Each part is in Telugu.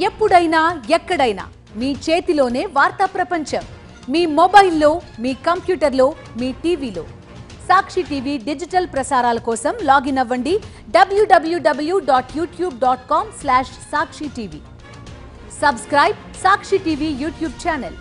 ఎప్పుడైనా ఎక్కడైనా మీ చేతిలోనే వార్తా ప్రపంచం. మీ మొబైల్లో, మీ కంప్యూటర్లో, మీ టీవీలో. సాక్షి టీవీ డిజిటల్ ప్రసారాల కోసం లాగిన్ అవ్వండి www.youtube.com/sakshitv. సబ్స్క్రైబ్ సాక్షి టీవీ యూట్యూబ్ ఛానల్.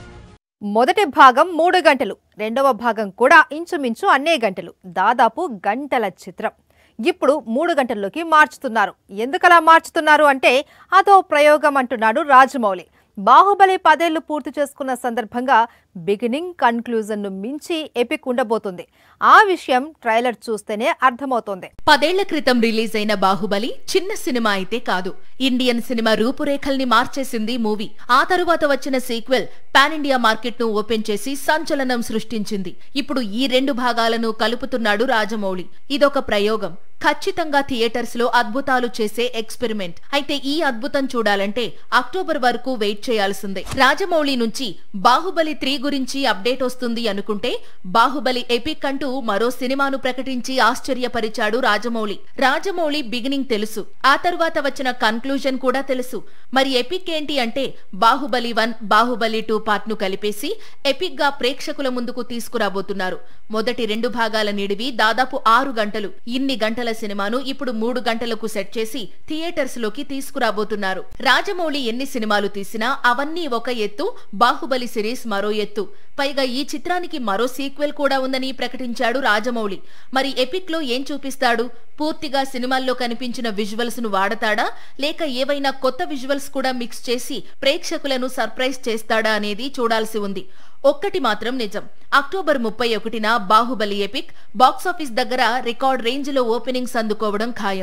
మొదటి భాగం 3 గంటలు, రెండవ భాగం కూడా ఇంచుమించు అన్నే గంటలు, దాదాపు గంటల చిత్రం ఇప్పుడు 3 గంటల్లోకి మార్చుతున్నారు. ఎందుకలా మార్చుతున్నారు అంటే అదో ప్రయోగం అంటున్నాడు రాజమౌళి. బాహుబలి 10 ఏళ్లు పూర్తి చేసుకున్న సందర్భంగా బిగినింగ్ కన్క్లూజన్ ను మించి ఎపిక్ ఉండబోతుంది. ఆ విషయం ట్రైలర్ చూస్తేనే అర్థమవుతోంది. 10 ఏళ్ల క్రితం రిలీజ్ అయిన బాహుబలి చిన్న సినిమా అయితే కాదు. ఇండియన్ సినిమా రూపురేఖల్ని మార్చేసింది మూవీ. ఆ తరువాత వచ్చిన సీక్వెల్ పాన్ ఇండియా మార్కెట్ ను ఓపెన్ చేసి సంచలనం సృష్టించింది. ఇప్పుడు ఈ 2 భాగాలను కలుపుతున్నాడు రాజమౌళి. ఇదొక ప్రయోగం, ఖచ్చితంగా థియేటర్స్ లో అద్భుతాలు చేసే ఎక్స్పెరిమెంట్. అయితే ఈ అద్భుతం చూడాలంటే అక్టోబర్ వరకు వెయిట్ చేయాల్సిందే. రాజమౌళి నుంచి బాహుబలి 3 గురించి అప్డేట్ వస్తుంది అనుకుంటే బాహుబలి ఎపిక్ అంటూ మరో సినిమాను ప్రకటించి ఆశ్చర్యపరిచాడు రాజమౌళి. రాజమౌళి బిగినింగ్ తెలుసు, ఆ తరువాత వచ్చిన కన్క్లూజన్ కూడా తెలుసు. మరి ఎపిక్ ఏంటి అంటే బాహుబలి 1, బాహుబలి 2 పార్ట్ ను కలిపేసి ఎపిక్ గా ప్రేక్షకుల ముందుకు తీసుకురాబోతున్నారు. మొదటి 2 భాగాల నిడివి దాదాపు 6 గంటలు. ఇన్ని గంటల సినిమాను ఇప్పుడు 3 గంటలకు సెట్ చేసి థియేటర్స్ లోకి తీసుకురాబోతున్నారు. రాజమౌళి ఎన్ని సినిమాలు తీసినా అవన్నీ ఒక ఎత్తు, బాహుబలి సిరీస్ మరో ఎత్తు. పైగా ఈ చిత్రానికి మరో సీక్వెల్ కూడా ఉందని ప్రకటించాడు రాజమౌళి. మరి ఎపిక్ లో ఏం చూపిస్తాడు? పూర్తిగా సినిమాల్లో కనిపించిన విజువల్స్ ను వాడతాడా, లేక ఏవైనా కొత్త విజువల్స్ కూడా మిక్స్ చేసి ప్రేక్షకులను సర్ప్రైజ్ చేస్తాడా అనేది చూడాల్సి ఉంది. ఒక్కటి మాత్రం నిజం, అక్టోబర్ 31న బాహుబలి ఎపిక్ బాక్సాఫీస్ దగ్గర రికార్డ్ రేంజ్ లో ఓపెనింగ్స్ అందుకోవడం ఖాయం.